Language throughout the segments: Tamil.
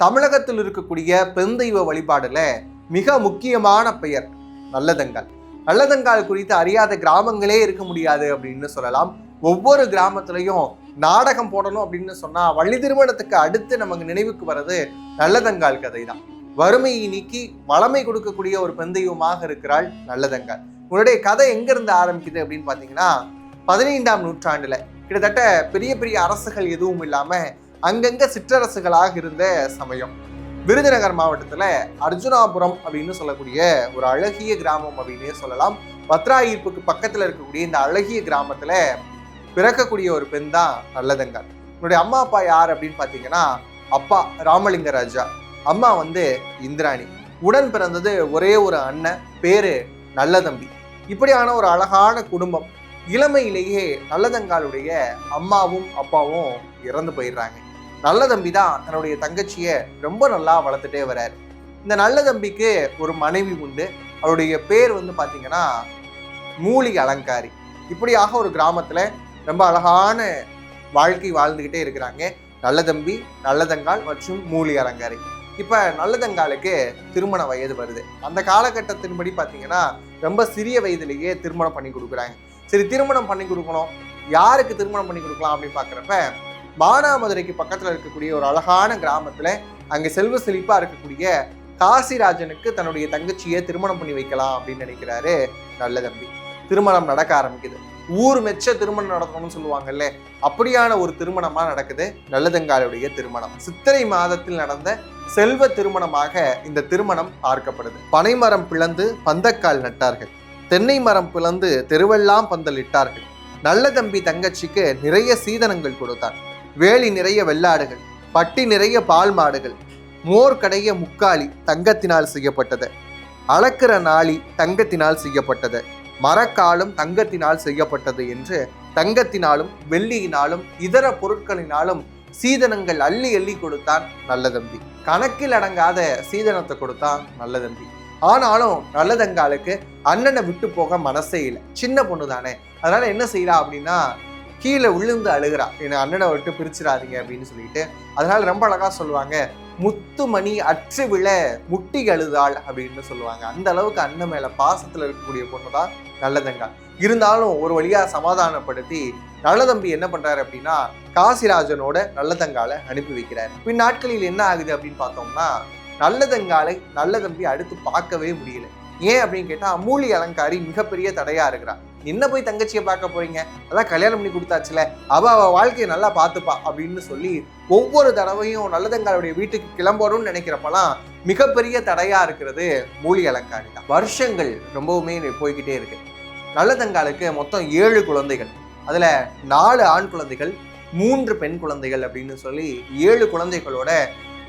தமிழகத்தில் இருக்கக்கூடிய பெண் தெய்வ வழிபாடுல மிக முக்கியமான பெயர் நல்லதங்கால். நல்லதங்கால் குறித்து அறியாத கிராமங்களே இருக்க முடியாது அப்படின்னு சொல்லலாம். ஒவ்வொரு கிராமத்திலையும் நாடகம் போடணும் அப்படின்னு சொன்னா வள்ளி திருமணத்துக்கு அடுத்து நமக்கு நினைவுக்கு வர்றது நல்லதங்கால் கதை தான். வறுமையை நீக்கி வளமை கொடுக்கக்கூடிய ஒரு பெண் தெய்வமாக இருக்கிறாள் நல்லதங்கால். உன்னுடைய கதை எங்க இருந்து ஆரம்பிக்குது அப்படின்னு பாத்தீங்கன்னா 15ஆம் நூற்றாண்டுல கிட்டத்தட்ட பெரிய பெரிய அரசுகள் எதுவும் இல்லாம அங்கங்க சிற்றரசுகளாக இருந்த சமயம் விருதுநகர் மாவட்டத்துல அர்ஜுனாபுரம் அப்படின்னு சொல்லக்கூடிய ஒரு அழகிய கிராமம் அப்படின்னே சொல்லலாம். பத்ராயிருப்புக்கு பக்கத்துல இருக்கக்கூடிய இந்த அழகிய கிராமத்துல பிறக்கக்கூடிய ஒரு பெண் தான் நல்லதங்கால். என்னுடைய அம்மா அப்பா யார் அப்படின்னு பாத்தீங்கன்னா, அப்பா ராமலிங்க ராஜா, அம்மா இந்திராணி. உடன் பிறந்தது ஒரே ஒரு அண்ணன், பேரு நல்லதம்பி. இப்படியான ஒரு அழகான குடும்பம். இளமையிலேயே நல்லதங்காலுடைய அம்மாவும் அப்பாவும் இறந்து போயிடுறாங்க. நல்லதம்பி தான் தன்னுடைய தங்கச்சியை ரொம்ப நல்லா வளர்த்துட்டே வர்றாரு. இந்த நல்லதம்பிக்கு ஒரு மனைவி உண்டு. அவருடைய பேர் பாத்தீங்கன்னா மூலி அலங்காரி. இப்படியாக ஒரு கிராமத்துல ரொம்ப அழகான வாழ்க்கை வாழ்ந்துகிட்டே இருக்கிறாங்க நல்லதம்பி, நல்லதங்கால் மற்றும் மூலி அலங்காரி. இப்ப நல்லதங்காலுக்கு திருமண வயது வருது. அந்த காலகட்டத்தின்படி பாத்தீங்கன்னா ரொம்ப சிறிய வயதிலேயே திருமணம் பண்ணி கொடுக்குறாங்க. சரி, திருமணம் பண்ணி கொடுக்கணும், யாருக்கு திருமணம் பண்ணி கொடுக்கலாம் அப்படின்னு பாக்குறப்ப மானாமதுரைக்கு பக்கத்துல இருக்கக்கூடிய ஒரு அழகான கிராமத்துல அங்க செல்வ செழிப்பா இருக்கக்கூடிய காசிராஜனுக்கு தன்னுடைய தங்கச்சியை திருமணம் பண்ணி வைக்கலாம் அப்படின்னு நினைக்கிறாரு நல்லதம்பி. திருமணம் நடக்க ஆரம்பிக்குது. ஊர் மெச்ச திருமணம் நடக்கணும்னு சொல்லுவாங்கல்ல, அப்படியான ஒரு திருமணமா நடக்குது நல்லதங்காலுடைய திருமணம். சித்திரை மாதத்தில் நடந்த செல்வ திருமணமாக இந்த திருமணம் பார்க்கப்படுது. பனைமரம் பிளந்து பந்தக்கால் நட்டார்கள், தென்னை மரம் பிளந்து தெருவெல்லாம் பந்தல் இட்டார்கள். நல்லதம்பி தங்கச்சிக்கு நிறைய சீதனங்கள் கொடுத்தார். வேலி நிறைய வெள்ளாடுகள், பட்டி நிறைய பால் மாடுகள், மோர் கடைய முக்காலி தங்கத்தினால் செய்யப்பட்டது, அளக்கிற நாளி தங்கத்தினால் செய்யப்பட்டது, மரக்காலும் தங்கத்தினால் செய்யப்பட்டது என்று தங்கத்தினாலும் வெள்ளியினாலும் இதர பொருட்களினாலும் சீதனங்கள் அள்ளி அள்ளி கொடுத்தான் நல்லதம்பி. கணக்கில் அடங்காத சீதனத்தை கொடுத்தான் நல்லதம்பி. ஆனாலும் நல்லதங்காலுக்கு அண்ணனை விட்டு போக மனசே இல்லை. சின்ன பொண்ணு தானே, அதனால என்ன செய்யறா அப்படின்னா கீழே விழுந்து அழுகிறா, என்ன அண்ணனை விட்டு பிரிச்சிடாதீங்க அப்படின்னு சொல்லிட்டு. அதனால ரொம்ப அழகா சொல்லுவாங்க, முத்துமணி அற்று விழ முட்டி அழுதாள் அப்படின்னு சொல்லுவாங்க. அந்த அளவுக்கு அண்ணன் மேல பாசத்துல இருக்கக்கூடிய பொண்ணுதான் நல்லதங்கால். இருந்தாலும் ஒரு வழியா சமாதானப்படுத்தி நல்லதம்பி என்ன பண்றாரு அப்படின்னா காசிராஜனோட நல்லதங்காலை அனுப்பி வைக்கிறாரு. பின் நாட்களில் என்ன ஆகுது அப்படின்னு பார்த்தோம்னா நல்லதங்காலை நல்லதம்பி அடுத்து பார்க்கவே முடியல. ஏன் அப்படின்னு கேட்டா மூலி அலங்காரி மிகப்பெரிய தடையா இருக்கிறா. என்ன போய் தங்கச்சியை பார்க்க போறீங்க, அதான் கல்யாணம் பண்ணி கொடுத்தாச்சுல, அவ வாழ்க்கையை நல்லா பார்த்துப்பா அப்படின்னு சொல்லி ஒவ்வொரு தடவையும் நல்லதங்காலுடைய வீட்டுக்கு கிளம்பணும்னு நினைக்கிறப்பெல்லாம் மிகப்பெரிய தடையா இருக்கிறது மூலி அலங்காரி தான். வருஷங்கள் ரொம்பவுமே போய்கிட்டே இருக்கு. நல்லதங்காலுக்கு மொத்தம் 7 குழந்தைகள். அதுல 4 ஆண் குழந்தைகள், 3 பெண் குழந்தைகள் அப்படின்னு சொல்லி 7 குழந்தைகளோட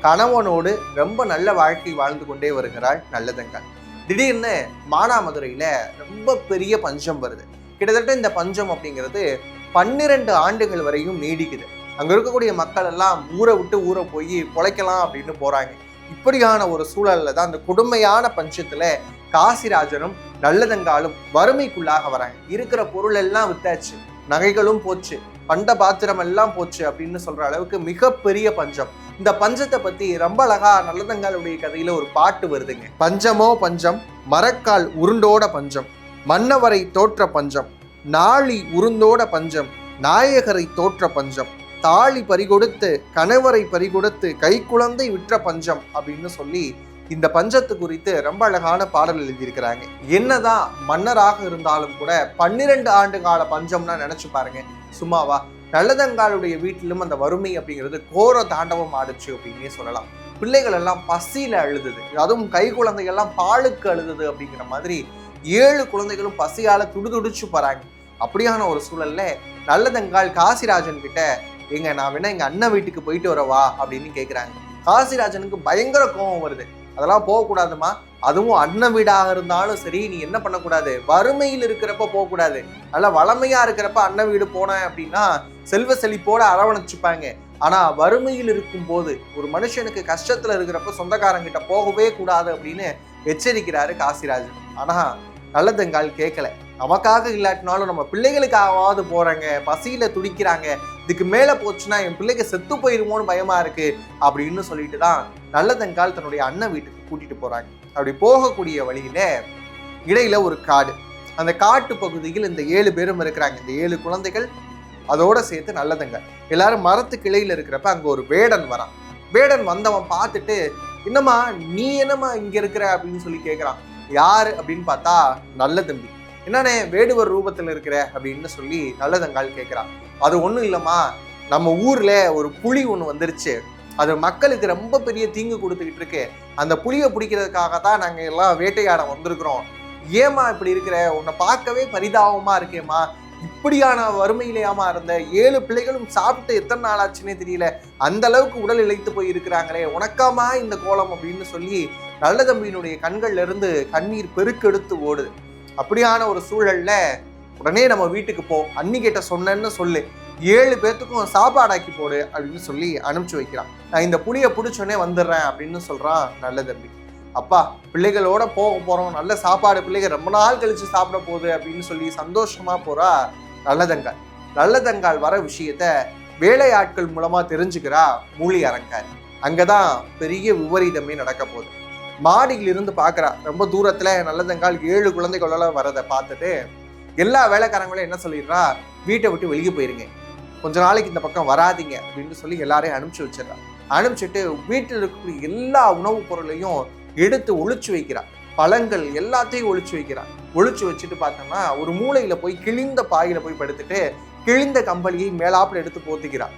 கணவனோடு ரொம்ப நல்ல வாழ்க்கை வாழ்ந்து கொண்டே வருகிறாள் நல்லதங்கால். திடீர்னு மானாமதுரையில ரொம்ப பெரிய பஞ்சம் வருது. கிட்டத்தட்ட இந்த பஞ்சம் அப்படிங்கிறது 12 ஆண்டுகள் வரையும் நீடிக்குது. அங்க இருக்கக்கூடிய மக்கள் எல்லாம் ஊரை விட்டு ஊரை போய் பொழைக்கலாம் அப்படின்னு போறாங்க. இப்படியான ஒரு சூழல்ல தான் அந்த கொடுமையான பஞ்சத்துல காசிராஜனும் நல்லதங்காலும் வறுமைக்குள்ளாக வராங்க. இருக்கிற பொருள் எல்லாம் வித்தாச்சு, நகைகளும் போச்சு, பண்ட பாத்திரம் எல்லாம் போச்சு அப்படின்னு சொல்ற அளவுக்கு மிகப்பெரிய பஞ்சம். இந்த பஞ்சத்தை பத்தி ரொம்ப அழகா நல்லதங்காலுடைய கதையில ஒரு பாட்டு வருதுங்க. பஞ்சமோ பஞ்சம், மரக்கால் உருண்டோட பஞ்சம், மன்னவரை தோற்ற பஞ்சம், நாளி உருந்தோட பஞ்சம், நாயகரை தோற்ற பஞ்சம், தாலி பறிகொடுத்து கணவரை பறிகொடுத்து கை குழந்தை விற்ற பஞ்சம் அப்படின்னு சொல்லி இந்த பஞ்சத்து குறித்து ரொம்ப அழகான பாடல் எழுதியிருக்கிறாங்க. என்னதான் மன்னராக இருந்தாலும் கூட 12 ஆண்டு கால பஞ்சம்னா நினைச்சு பாருங்க, சும்மாவா? நல்லதங்காலுடைய வீட்டிலும் அந்த வறுமை அப்படிங்கிறது கோர தாண்டவம் ஆடுச்சு அப்படின்னே சொல்லலாம். பிள்ளைகள் எல்லாம் பசியில அழுதுது, அதுவும் கை குழந்தைகள்லாம் பாலுக்கு அழுதுது அப்படிங்கிற மாதிரி 7 குழந்தைகளும் பசியால துடிதுடிச்சு போறாங்க. அப்படியான ஒரு சூழல்ல நல்லதங்கால் காசிராஜன் கிட்ட, எங்க நான் வேணா எங்க அண்ணன் வீட்டுக்கு போயிட்டு வரவா அப்படின்னு கேட்குறாங்க. காசிராஜனுக்கு பயங்கர கோபம் வருது. அதெல்லாம் போகக்கூடாதுமா, அதுவும் அண்ணன் வீடாக இருந்தாலும் சரி, நீ என்ன பண்ணக்கூடாது, வறுமையில் இருக்கிறப்ப போகக்கூடாது, நல்லா வளமையா இருக்கிறப்ப அண்ணன் வீடு போன அப்படின்னா செல்வ செழிப்போட அரவணைச்சுப்பாங்க. ஆனா வறுமையில் இருக்கும் போது ஒரு மனுஷனுக்கு கஷ்டத்துல இருக்கிறப்ப சொந்தக்காரங்கிட்ட போகவே கூடாது அப்படின்னு எச்சரிக்கிறாரு காசிராஜன். ஆனா நல்லதங்கால் கேட்கல. நமக்காக இல்லாட்டினாலும் நம்ம பிள்ளைகளுக்காகவாவது போறாங்க, பசியில துடிக்கிறாங்க இதுக்கு மேல போச்சுன்னா என் பிள்ளைக்கு செத்து போயிருமோன்னு பயமா இருக்கு அப்படின்னு சொல்லிட்டு தான் நல்லதங்கால் தன்னுடைய அண்ணன் வீட்டுக்கு கூட்டிட்டு போறாங்க. அப்படி போகக்கூடிய வழியில இடையில ஒரு காடு, அந்த காட்டு பகுதியில் இந்த 7 பேரும் இருக்கிறாங்க. இந்த 7 குழந்தைகள் அதோட சேர்த்து நல்லதங்கால் எல்லாரும் மரத்து கிளையில இருக்கிறப்ப அங்க ஒரு வேடன் வரான். வேடன் வந்தவன் பார்த்துட்டு, என்னம்மா நீ என்னம்மா இங்க இருக்கிற அப்படின்னு சொல்லி கேட்கிறான். யாரு அப்படின்னு பார்த்தா நல்ல தம்பி. என்னன்னே வேடுவர் ரூபத்துல இருக்கிற அப்படின்னு சொல்லி நல்லதங்கால் கேட்கிறான். அது ஒண்ணும் இல்லம்மா, நம்ம ஊர்ல ஒரு புலி ஒண்ணு வந்துருச்சு, அது மக்களுக்கு ரொம்ப பெரிய தீங்கு கொடுத்துக்கிட்டு இருக்கு, அந்த புலியை பிடிக்கிறதுக்காக தான் நாங்க எல்லாம் வேட்டையாட வந்திருக்கிறோம். ஏமா இப்படி இருக்கிற, உன்னை பார்க்கவே பரிதாபமா இருக்கேம்மா, இப்படியான வறுமையிலேயாமா இருந்த 7 பிள்ளைகளும் சாப்பிட்டு எத்தனை நாள் ஆச்சுன்னே தெரியல, அந்த அளவுக்கு உடல் இழைத்து போய் இருக்கிறாங்களே, உனக்காமா இந்த கோலம் அப்படின்னு சொல்லி நல்ல தம்பியினுடைய கண்கள்ல இருந்து கண்ணீர் பெருக்கெடுத்து ஓடுது. அப்படியான ஒரு சூழல்ல உடனே நம்ம வீட்டுக்கு போ, அன்னிக்கிட்ட சொன்னேன்னு சொல்லு, 7 பேர்த்துக்கும் சாப்பாடாக்கி போடு அப்படின்னு சொல்லி அனுப்பிச்சு வைக்கிறான். நான் இந்த புளியை பிடிச்சோன்னே வந்துடுறேன் அப்படின்னு சொல்றான் நல்ல தம்பி. அப்பா பிள்ளைகளோட போக போறோம், நல்ல சாப்பாடு, பிள்ளைகள் ரொம்ப நாள் கழிச்சு சாப்பிட போகுது அப்படின்னு சொல்லி சந்தோஷமா போறா நல்லதங்கால். நல்லதங்கால் வர விஷயத்த வேலையாட்கள் மூலமா தெரிஞ்சுக்கிறா மூலி அலங்காரி. அங்கதான் பெரிய விபரீதமே நடக்க போகுது. மாடியில் இருந்து பாக்குறா, ரொம்ப தூரத்துல நல்லதங்கால் 7 குழந்தைகளோட வரதை பார்த்துட்டு எல்லா வேலைக்காரங்களும் என்ன சொல்லிடுறா, வீட்டை விட்டு வெளியே போயிருங்க, கொஞ்ச நாளைக்கு இந்த பக்கம் வராதிங்க அப்படின்னு சொல்லி எல்லாரையும் அனுப்பிச்சு வச்சிடறா. அனுப்பிச்சுட்டு வீட்டில் இருக்கக்கூடிய எல்லா உணவுப் பொருளையும் எடுத்து ஒளிச்சு வைக்கிறான். பழங்கள் எல்லாத்தையும் ஒளிச்சு வைக்கிறான். ஒளிச்சு வச்சுட்டு பார்த்தோம்னா ஒரு மூளையில போய் கிழிந்த பாயில போய் படுத்துட்டு கிழிந்த கம்பளியை மேலாப்புல எடுத்து போத்திக்கிறான்.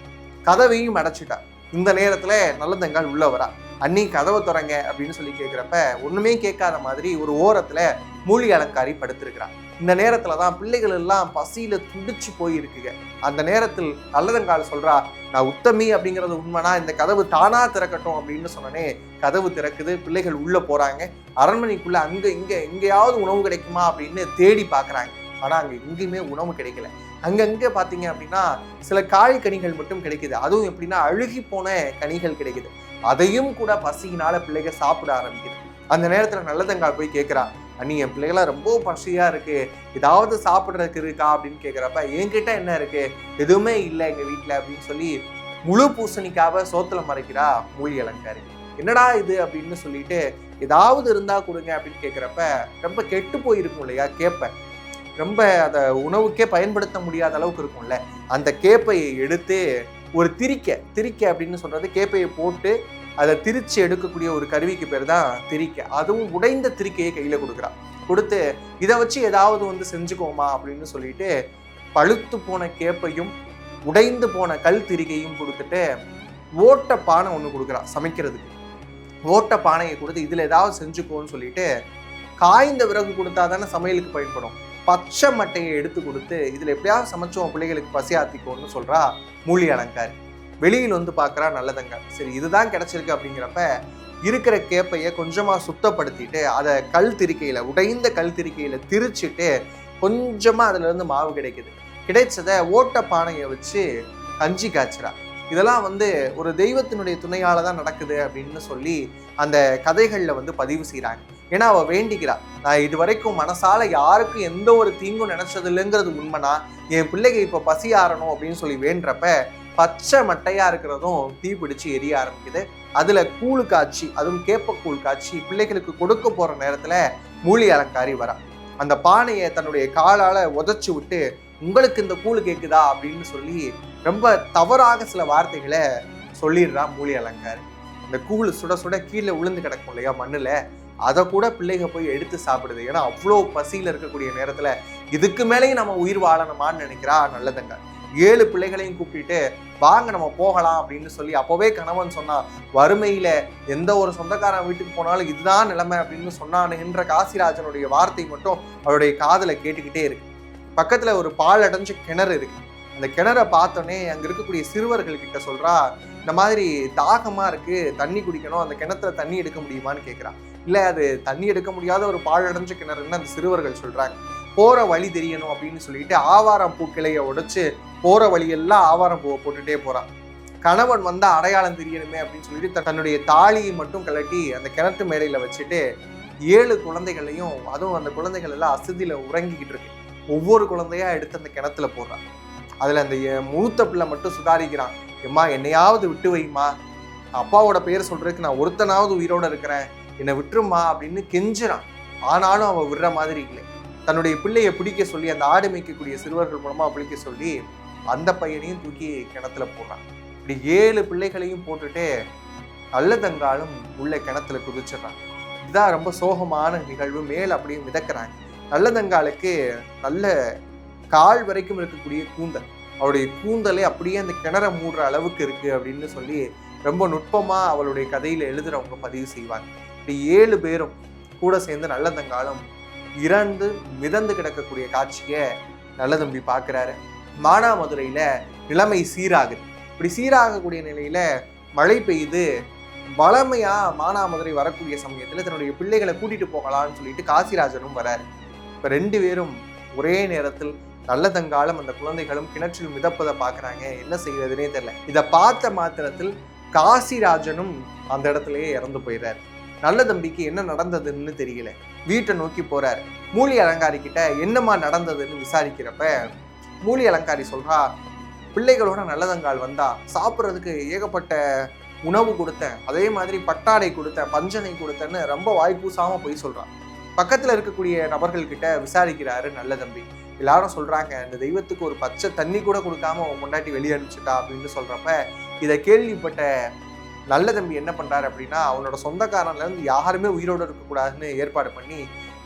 கதவையும் அடைச்சிட்டான். இந்த நேரத்துல நல்லதங்கால் உள்ள வரா. அன்னி கதவை திறங்க அப்படின்னு சொல்லி கேட்கிறப்ப ஒண்ணுமே கேட்காத மாதிரி ஒரு ஓரத்துல மூலி அலங்காரி படுத்திருக்கிறான். இந்த நேரத்துலதான் பிள்ளைகள் எல்லாம் பசியில துடிச்சு போயிருக்குங்க. அந்த நேரத்தில் நல்லதங்கால் சொல்றா, நான் உத்தமி அப்படிங்கிறது உண்மைனா இந்த கதவு தானா திறக்கட்டும் அப்படின்னு சொன்னனே, கதவு திறக்குது. பிள்ளைகள் உள்ள போறாங்க. அரண்மனைக்குள்ள அங்க இங்க எங்கேயாவது உணவு கிடைக்குமா அப்படின்னு தேடி பாக்குறாங்க. ஆனா அங்க எங்கேயுமே உணவு கிடைக்கல. அங்கங்க பாத்தீங்க அப்படின்னா சில காய் கனிகள் மட்டும் கிடைக்குது. அதுவும் எப்படின்னா அழுகி போன கனிகள் கிடைக்குது. அதையும் கூட பசியினால பிள்ளைகள் சாப்பிட ஆரம்பிக்குது. அந்த நேரத்துல நல்லதங்கால் போய் கேட்கிறா, அண்ணி என் பிள்ளைகளாம் ரொம்ப பசியா இருக்கு, ஏதாவது சாப்பிட்றதுக்கு இருக்கா அப்படின்னு கேட்குறப்ப என்கிட்ட என்ன இருக்கு, எதுவுமே இல்லை எங்க வீட்டுல அப்படின்னு சொல்லி முழு பூசணிக்காக சோத்துல மறைக்கிறா மூலி அலங்காரி. என்னடா இது அப்படின்னு சொல்லிட்டு ஏதாவது இருந்தா கொடுங்க அப்படின்னு கேட்குறப்ப ரொம்ப கெட்டு போயிருக்கும் இல்லையா கேப்பை, ரொம்ப அதை உணவுக்கே பயன்படுத்த முடியாத அளவுக்கு இருக்கும்ல, அந்த கேப்பையை எடுத்து ஒரு திரிக்க அப்படின்னு சொல்றது, கேப்பையை போட்டு அதை திரிச்சு எடுக்கக்கூடிய ஒரு கருவிக்கு பேர் தான் திரிக்கை. அதுவும் உடைந்த திரிக்கையை கையில கொடுக்குறான். கொடுத்து இதை வச்சு ஏதாவது செஞ்சுக்கோமா அப்படின்னு சொல்லிட்டு பழுத்து போன கேப்பையும் உடைந்து போன கல் திரிக்கையும் கொடுத்துட்டு ஓட்ட பானை ஒன்று கொடுக்குறான் சமைக்கிறதுக்கு. ஓட்ட பானையை கொடுத்து இதுல ஏதாவது செஞ்சுக்கோன்னு சொல்லிட்டு, காய்ந்த விறகு கொடுத்தா தானே சமையலுக்கு பயன்படும், பச்சை மட்டையை எடுத்து கொடுத்து இதுல எப்படியாவது சமைச்சோம் பிள்ளைகளுக்கு பசி ஆத்திக்கோன்னு சொல்றா மூலி அலங்காரி. வெளியில் பார்க்குறா நல்லதங்கால். சரி இதுதான் கிடைச்சிருக்கு அப்படிங்கிறப்ப இருக்கிற கேப்பையை கொஞ்சமா சுத்தப்படுத்திட்டு அதை கல் திரிக்கையில, உடைந்த கல் திரிக்கையில திரிச்சுட்டு கொஞ்சமா அதுல இருந்து மாவு கிடைக்குது. கிடைச்சதை ஓட்ட பானையை வச்சு கஞ்சி காய்ச்சிரா. இதெல்லாம் ஒரு தெய்வத்தினுடைய துணையால தான் நடக்குது அப்படின்னு சொல்லி அந்த கதைகள்ல பதிவு செய்யறாங்க. ஏன்னா அவ வேண்டிக்கிறா, நான் இது வரைக்கும் மனசால யாருக்கும் எந்த ஒரு தீங்கும் நினைச்சது இல்லைங்கிறது உண்மைனா என் பிள்ளைங்க இப்ப பசி ஆறணும் அப்படின்னு சொல்லி வேண்டப்ப பச்சை மட்டையா இருக்கிறதும் தீ பிடிச்சு எரிய ஆரம்பிக்குது. அதுல கூழு காய்ச்சி, அதுவும் கேப்பக்கூழ் காய்ச்சி பிள்ளைகளுக்கு கொடுக்க போற நேரத்துல மூலி அலங்காரி வரா. அந்த பானையை தன்னுடைய காலால உதைச்சு விட்டு, உங்களுக்கு இந்த கூழு கேக்குதா அப்படின்னு சொல்லி ரொம்ப தவறாக சில வார்த்தைகளை சொல்லிடுறா மூலி அலங்காரி. இந்த கூழ் சுட சுட கீழே விழுந்து கிடக்கும் இல்லையா மண்ணுல, அதை கூட பிள்ளைங்க போய் எடுத்து சாப்பிடுது. ஏன்னா அவ்வளோ பசியில இருக்கக்கூடிய நேரத்துல இதுக்கு மேலேயும் நம்ம உயிர் வாழணுமான்னு நினைக்கிறா நல்லதங்கால். 7 பிள்ளைகளையும் கூப்பிட்டு வாங்க நம்ம போகலாம் அப்படின்னு சொல்லி அப்பவே கணவன் சொன்னா, வறுமையில எந்த ஒரு சொந்தக்காரன் வீட்டுக்கு போனாலும் இதுதான் நிலைமை அப்படின்னு சொன்னானுன்ற காசிராஜனுடைய வார்த்தை மட்டும் அவருடைய காதுல கேட்டுக்கிட்டே இருக்கு. பக்கத்துல ஒரு பால் அடைஞ்ச கிணறு இருக்கு. அந்த கிணறை பார்த்தோன்னே அங்க இருக்கக்கூடிய சிறுவர்கள் கிட்ட சொல்றா, இந்த மாதிரி தாகமா இருக்கு, தண்ணி குடிக்கணும், அந்த கிணத்துல தண்ணி எடுக்க முடியுமான்னு கேட்கிறான். இல்ல அது தண்ணி எடுக்க முடியாத ஒரு பால் அடைஞ்ச கிணறுன்னு அந்த சிறுவர்கள் சொல்றாங்க. போற வழி தெரியணும் அப்படின்னு சொல்லிட்டு ஆவாரம் பூ கிளைய உடைச்சு போற வழியெல்லாம் ஆவாரம் பூவை போட்டுட்டே போறான். கணவன் வந்தா அடையாளம் தெரியணுமே அப்படின்னு சொல்லிட்டு தன்னுடைய தாலியை மட்டும் கலட்டி அந்த கிணத்து மேடையில வச்சுட்டு 7 குழந்தைகளையும், அதுவும் அந்த குழந்தைகள் எல்லாம் அசதியில உறங்கிக்கிட்டு இருக்கு, ஒவ்வொரு குழந்தையா எடுத்து அந்த கிணத்துல போடுறான். அதுல அந்த மூத்த பிள்ளை மட்டும் சுதாரிக்கிறான். எம்மா என்னையாவது விட்டு வைமா, அப்பாவோட பெயர் சொல்றதுக்கு நான் ஒருத்தனாவது உயிரோட இருக்கிறேன், என்னை விட்டுருமா அப்படின்னு கெஞ்சுறான். ஆனாலும் அவன் விடுற மாதிரி இல்லை. தன்னுடைய பிள்ளையை பிடிக்க சொல்லி அந்த ஆடு மேய்க்கக்கூடிய சிறுவர்கள் மூலமா பிடிக்க சொல்லி அந்த பையனையும் தூக்கி கிணத்துல போடுறான். இப்படி 7 பிள்ளைகளையும் போட்டுட்டு நல்லதங்காலும் உள்ள கிணத்துல குதிச்சிடறான். இதுதான் ரொம்ப சோகமான நிகழ்வு. மேல் அப்படியே மிதக்கிறாங்க. நல்லதங்காலுக்கு நல்ல கால் வரைக்கும் இருக்கக்கூடிய கூந்தல், அவளுடைய கூந்தலே அப்படியே அந்த கிணற மூடுற அளவுக்கு இருக்கு அப்படின்னு சொல்லி ரொம்ப நுட்பமா அவளுடைய கதையில எழுதுறவங்க பதிவு செய்வாங்க. இப்படி 7 பேரும் கூட சேர்ந்து நல்லதங்காலும் இறந்து மிதந்து கிடக்கக்கூடிய காட்சியை நல்லதம்பி பார்க்கிறாரு. மானாமதுரையில நிலைமை சீராகுது. இப்படி சீராகக்கூடிய நிலையில மழை பெய்து வளமையா மானாமதுரை வரக்கூடிய சமயத்துல தன்னுடைய பிள்ளைகளை கூட்டிட்டு போகலாம்னு சொல்லிட்டு காசிராஜனும் வராரு. இப்ப 2 பேரும் ஒரே நேரத்தில் நல்லதங்காலும் அந்த குழந்தைகளும் கிணற்றில் மிதப்பதை பாக்குறாங்க. என்ன செய்வதுனே தெரியல. இதை பார்த்த மாத்திரத்தில் காசிராஜனும் அந்த இடத்துலயே இறந்து போயிடுறாரு. நல்லதம்பிக்கு என்ன நடந்ததுன்னு தெரியல. வீட்டை நோக்கி போறாரு. மூலி அலங்காரி கிட்ட என்னமா நடந்ததுன்னு விசாரிக்கிறப்ப மூலி அலங்காரி சொல்றா, பிள்ளைகளோட நல்லதங்கால் வந்தா சாப்பிட்றதுக்கு ஏகப்பட்ட உணவு கொடுத்தேன், அதே மாதிரி பட்டாடை கொடுத்தேன், பஞ்சனை கொடுத்தேன்னு ரொம்ப வாய்ப்பூசாம போய் சொல்றான். பக்கத்துல இருக்கக்கூடிய நபர்கள் கிட்ட விசாரிக்கிறாரு நல்லதம்பி. எல்லாரும் சொல்றாங்க, இந்த தெய்வத்துக்கு ஒரு பச்சை தண்ணி கூட கொடுக்காம அவன் முன்னாடி வெளியே அனுப்பிச்சுட்டா அப்படின்னு சொல்றப்ப இதை கேள்விப்பட்ட நல்லதம்பி என்ன பண்றாரு அப்படின்னா, அவனோட சொந்தக்காரன்ல இருந்து யாருமே உயிரோடு இருக்கக்கூடாதுன்னு ஏற்பாடு பண்ணி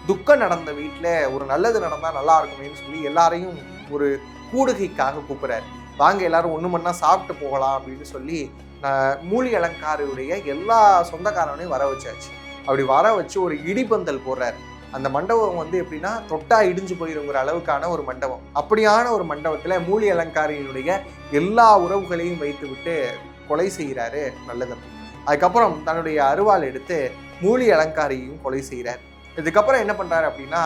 துக்கம் நடந்த வீட்டுல ஒரு நல்லது நடந்தா நல்லா இருக்குமேன்னு சொல்லி எல்லாரையும் ஒரு கூடுகைக்காக கூப்பிடுறாரு. வாங்க எல்லாரும் ஒண்ணு மண்ணா சாப்பிட்டு போகலாம் அப்படின்னு சொல்லி மூலி அலங்காரியுடைய எல்லா சொந்தக்காரனையும் வர வச்சாச்சு. அப்படி வர வச்சு ஒரு இடிபந்தல் போடுறாரு. அந்த மண்டபம் வந்து எப்படின்னா தொட்டா இடிஞ்சு போயிருங்கிற அளவுக்கான ஒரு மண்டபம். அப்படியான ஒரு மண்டபத்துல மூலி அலங்காரியினுடைய எல்லா உறவுகளையும் வைத்து விட்டு கொலை செய்கிறாரு நல்லதம்பி. அதுக்கப்புறம் தன்னுடைய அருவாள் எடுத்து மூலி அலங்காரியையும் கொலை செய்கிறார். இதுக்கப்புறம் என்ன பண்றாரு அப்படின்னா,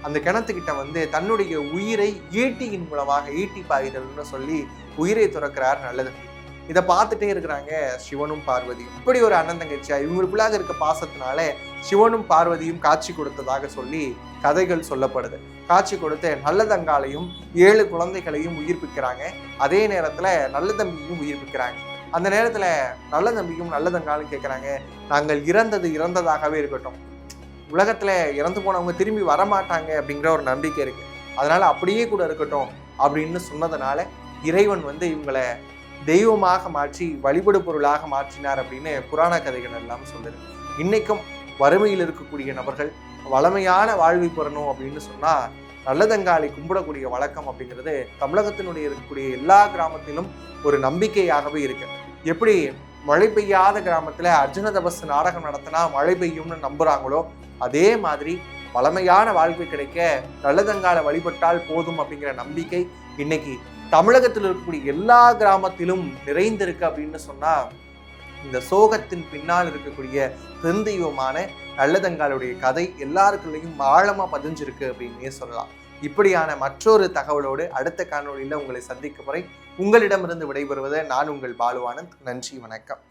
அந்த கிணத்துக்கிட்ட வந்து தன்னுடைய உயிரை ஈட்டியின் மூலமாக ஈட்டி பாய்தல்னு சொல்லி உயிரை துறக்கிறார் நல்லதம்பி. இதை பார்த்துட்டே இருக்கிறாங்க சிவனும் பார்வதியும். இப்படி ஒரு அண்ணன் தங்கச்சியா இவங்களுக்குள்ளாக இருக்க பாசத்தினால சிவனும் பார்வதியும் காட்சி கொடுத்ததாக சொல்லி கதைகள் சொல்லப்படுது. காட்சி கொடுத்து நல்லதங்காலையும் 7 குழந்தைகளையும் உயிர்ப்பிக்கிறாங்க. அதே நேரத்துல நல்லதம்பியையும் உயிர்ப்பிக்கிறாங்க. அந்த நேரத்துல நல்லதம்பியும் நல்லதங்காலும் கேட்குறாங்க, நாங்கள் இறந்தது இறந்ததாகவே இருக்கட்டும், உலகத்துல இறந்து போனவங்க திரும்பி வரமாட்டாங்க அப்படிங்கிற ஒரு நம்பிக்கை இருக்கு, அதனால அப்படியே கூட இருக்கட்டும் அப்படின்னு சொன்னதுனால இறைவன் வந்து இவங்களை தெய்வமாக மாற்றி வழிபடு பொருளாக மாற்றினார் அப்படின்னு புராண கதைகள் எல்லாம் சொல்லுது. இன்னைக்கும் வறுமையில் இருக்கக்கூடிய நபர்கள் வளமையான வாழ்வை பெறணும் அப்படின்னு சொன்னா நல்லதங்காலை கும்பிடக்கூடிய வழக்கம் அப்படிங்கிறது தமிழகத்தினுடைய இருக்கக்கூடிய எல்லா கிராமத்திலும் ஒரு நம்பிக்கையாகவே இருக்கு. எப்படி மழை பெய்யாத கிராமத்துல அர்ஜுன தபஸ் நாடகம் நடத்தினா மழை பெய்யும்னு நம்புறாங்களோ, அதே மாதிரி வளமையான வாழ்க்கை கிடைக்க நல்லதங்காலை வழிபட்டால் போதும் அப்படிங்கிற நம்பிக்கை இன்னைக்கு தமிழகத்தில் இருக்கக்கூடிய எல்லா கிராமத்திலும் நிறைந்திருக்கு அப்படின்னு சொன்னா இந்த சோகத்தின் பின்னால் இருக்கக்கூடிய பெருந்தெய்வமான நல்லதங்காலுடைய கதை எல்லாருக்குள்ளேயும் ஆழமா பதிஞ்சிருக்கு அப்படின்னே சொல்லலாம். இப்படியான மற்றொரு தகவலோடு அடுத்த காணொளியில உங்களை சந்திக்கும் வரை உங்களிடமிருந்து விடைபெறுவதை நான் உங்கள் பாலுவானந்த். நன்றி, வணக்கம்.